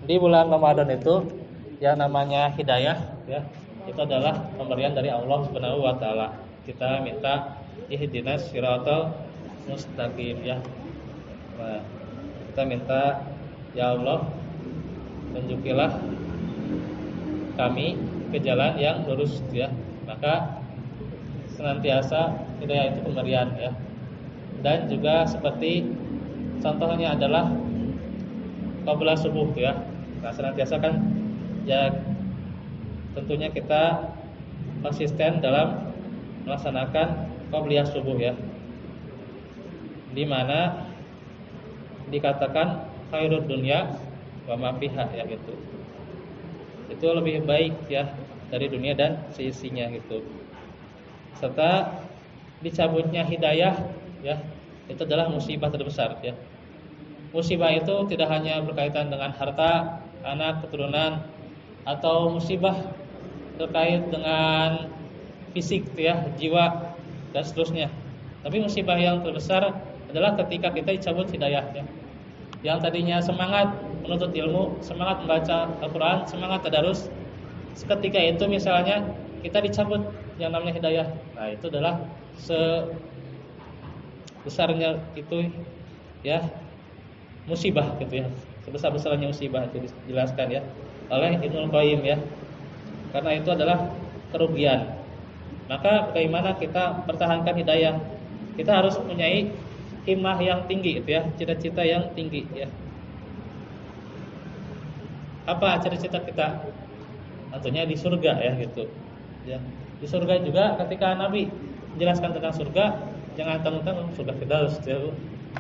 di bulan Ramadan itu yang namanya hidayah ya, itu adalah pemberian dari Allah Subhanahu wa taala. Kita minta ihdinas siratal mustaqim ya. Nah, kita minta ya Allah, tunjukilah kami ke jalan yang lurus ya. Maka senantiasa hidayah itu pemberian ya. Dan juga seperti contohnya adalah qabla subuh ya. Nah, senantiasa kan ya tentunya kita konsisten dalam melaksanakan qabliyah subuh ya. Di mana dikatakan khairud dunya wa ma fiha ya gitu. Itu lebih baik ya dari dunia dan seisinya gitu. Serta dicabutnya hidayah ya, itu adalah musibah terbesar ya. Musibah itu tidak hanya berkaitan dengan harta, anak, keturunan, atau musibah terkait dengan fisik ya, jiwa dan seterusnya. Tapi musibah yang terbesar adalah ketika kita dicabut hidayahnya. Yang tadinya semangat menuntut ilmu, semangat membaca Al-Quran, semangat tadarus, seketika itu misalnya kita dicabut yang namanya hidayah. Nah, itu adalah sebesarnya itu ya musibah gitu ya. Sebesar-besarnya musibah itu dijelaskan ya oleh Ibnu Qayyim ya. Karena itu adalah kerugian. Maka bagaimana kita pertahankan hidayah? Kita harus mempunyai himmah yang tinggi itu ya, cita-cita yang tinggi ya. Apa cita-cita kita? Tentunya di surga ya gitu. Ya. Di surga juga ketika Nabi menjelaskan tentang surga, jangan tentang surga Firdaus ya.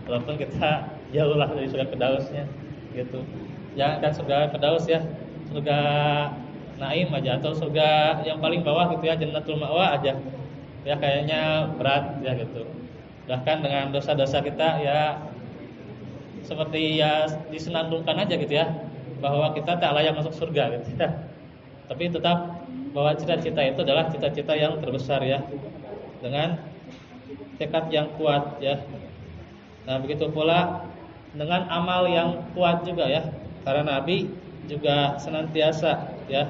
Walaupun kita jauh lah dari surga Firdausnya gitu. Jangan kan surga Firdaus ya, surga Naim aja atau surga yang paling bawah gitu ya, Jannatul Ma'wa aja. Ya kayaknya berat ya gitu. Bahkan dengan dosa-dosa kita ya seperti ya disenandungkan aja gitu ya, bahwa kita tak layak masuk surga gitu ya. Tapi tetap bahwa cita-cita itu adalah cita-cita yang terbesar ya, dengan tekad yang kuat ya. Nah, begitu pula dengan amal yang kuat juga ya. Karena Nabi juga senantiasa ya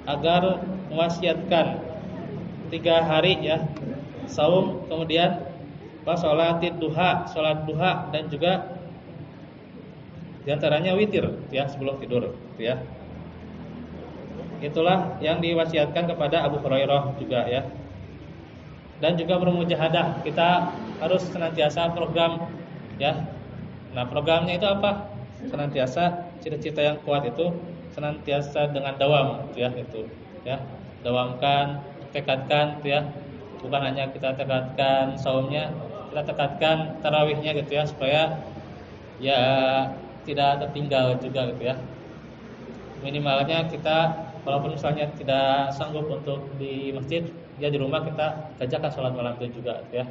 agar mewasiatkan 3 hari ya saum, kemudian sholatid duha, sholat duha, dan juga diantaranya witir ya sebelum tidur ya. Itulah yang diwasiatkan kepada Abu Hurairah juga ya. Dan juga bermujahadah, kita harus senantiasa program ya. Nah, programnya itu apa? Senantiasa cita-cita yang kuat itu senantiasa dengan dawam ya gitu ya. Dawamkan, tekadkan ya. Bukan hanya kita tekadkan saumnya, kita tekadkan tarawihnya gitu ya, supaya ya tidak tertinggal juga gitu ya. Minimalnya kita walaupun misalnya tidak sanggup untuk di masjid, ya di rumah kita kerjakan sholat malam itu juga gitu ya.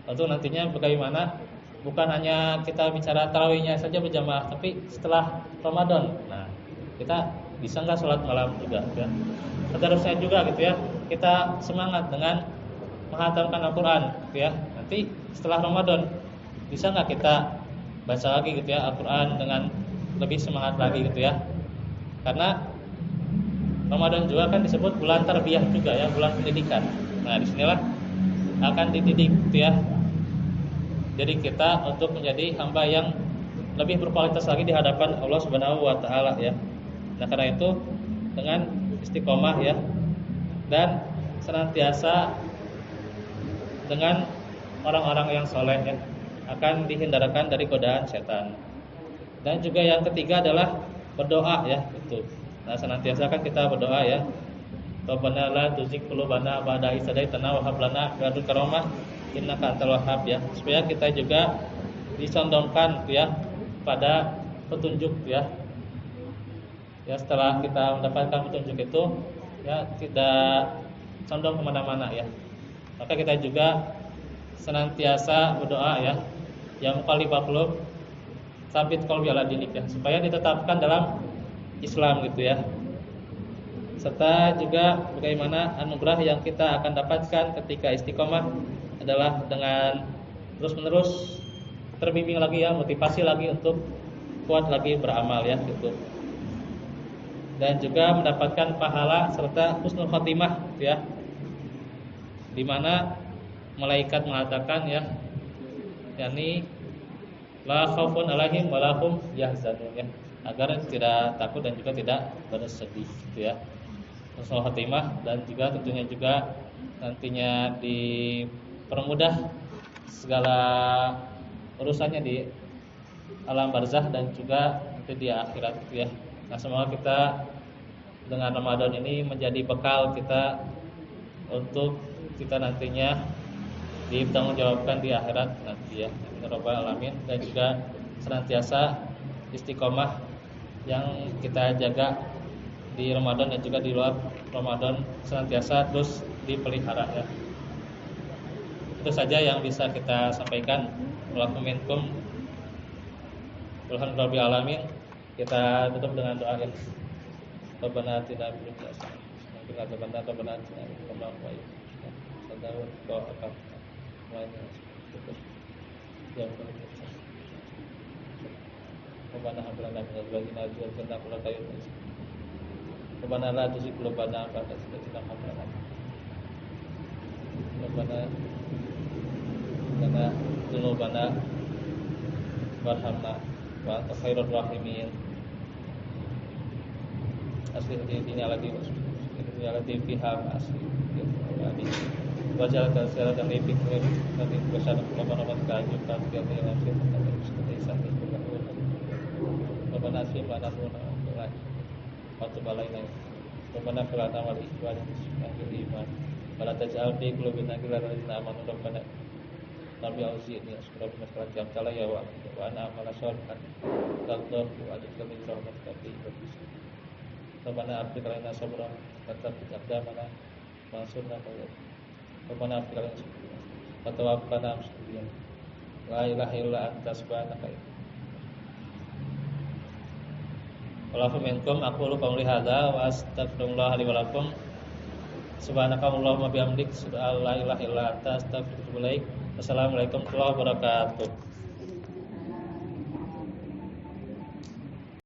Tentu nantinya bagaimana, bukan hanya kita bicara tarawihnya saja berjamaah, tapi setelah Ramadan, nah kita bisa nggak sholat malam juga gitu ya. Seterusnya juga gitu ya, kita semangat dengan menghatamkan Al-Quran gitu ya. Nanti setelah Ramadan bisa nggak kita baca lagi gitu ya Al-Quran dengan lebih semangat lagi gitu ya. Karena Ramadan juga kan disebut bulan tarbiyah juga ya, bulan pendidikan. Nah, disinilah akan dididik gitu ya. Jadi kita untuk menjadi hamba yang lebih berkualitas lagi di hadapan Allah Subhanahu wa taala ya. Nah, karena itu dengan istiqomah ya, dan senantiasa dengan orang-orang yang soleh ya, akan dihindarkan dari godaan setan. Dan juga yang ketiga adalah berdoa ya gitu. Nah, senantiasa kan kita berdoa ya. Rabbana la tuzigh qulubana ba'da idh hadaitana wa hab lana min ladunka rahmah innaka antal wahhab ya. Supaya kita juga disondongkan ya pada petunjuk ya. Ya, setelah kita mendapatkan petunjuk itu ya tidak condong kemana-mana ya. Maka kita juga senantiasa berdoa ya, ya muqallibal qulub tsabit qalbi ala dinik ya, supaya ditetapkan dalam Islam gitu ya. Serta juga bagaimana anugerah yang kita akan dapatkan ketika istiqomah adalah dengan terus-menerus terbimbing lagi ya, motivasi lagi untuk kuat lagi beramal ya gitu. Dan juga mendapatkan pahala serta husnul khotimah gitu ya. Di mana malaikat mengatakan ya, yakni la khaufun alaihim wa lahum yahzanun ya, agar tidak takut dan juga tidak bersedih gitu ya. Husnul khotimah dan juga tentunya juga nantinya dipermudah segala urusannya di alam barzah dan juga nanti di akhirat gitu ya. Nah, semoga kita dengan Ramadan ini menjadi bekal kita untuk kita nantinya dipertanggungjawabkan di akhirat nanti ya. Amin rabbal alamin. Dan juga senantiasa istiqomah yang kita jaga di Ramadan dan juga di luar Ramadan senantiasa terus dipelihara ya. Itu saja yang bisa kita sampaikan. Walaupun minkum Rabbil alamin. Kita tutup dengan doa ya. Rabbana atina fid dunya hasanah wa qina adzabannar. Rabbana atina min ladunka rahmatan sadawat wa Rabbana hab lana min azwajina wa dhurriyyatina qurrata a'yun. Rabbana la tuzigh qulubana ba'da idh hadaytana wa hab lana Rabbana lana dzunubana warhamna wa anta khairur rahimin. Asli dunia lagi dunia lagi fiha asli wajal dan secara dan lebih nanti bersama nama kayu kan dia yang nafsu seperti saat itu Rabbana nasib lana nurana waktu balaina Rabbana filana wal ikhwan yang iman wala taj'al fi qulubina ghillan lil ladzina amanu Rabbana Nabi auzi'ni asbara bi masalah jam kala ya wa ana amala sholihan taqdir wa adkhilni fi rahmatika fi ibadika Rabbana afriq alaina sabra wa tsabbit aqdamana wa ansurna Rabbana afriq alaina sabra wa tawaffana muslimin la ilaha illa anta subhanaka Walafu minkum aqulu qawli hadza wa astaghfirullah li wa lakum subhanakallahumma bihamdik la ilaha illa anta astaghfiruka wa atubu ilaik. Wassalamualaikum warahmatullahi wabarakatuh.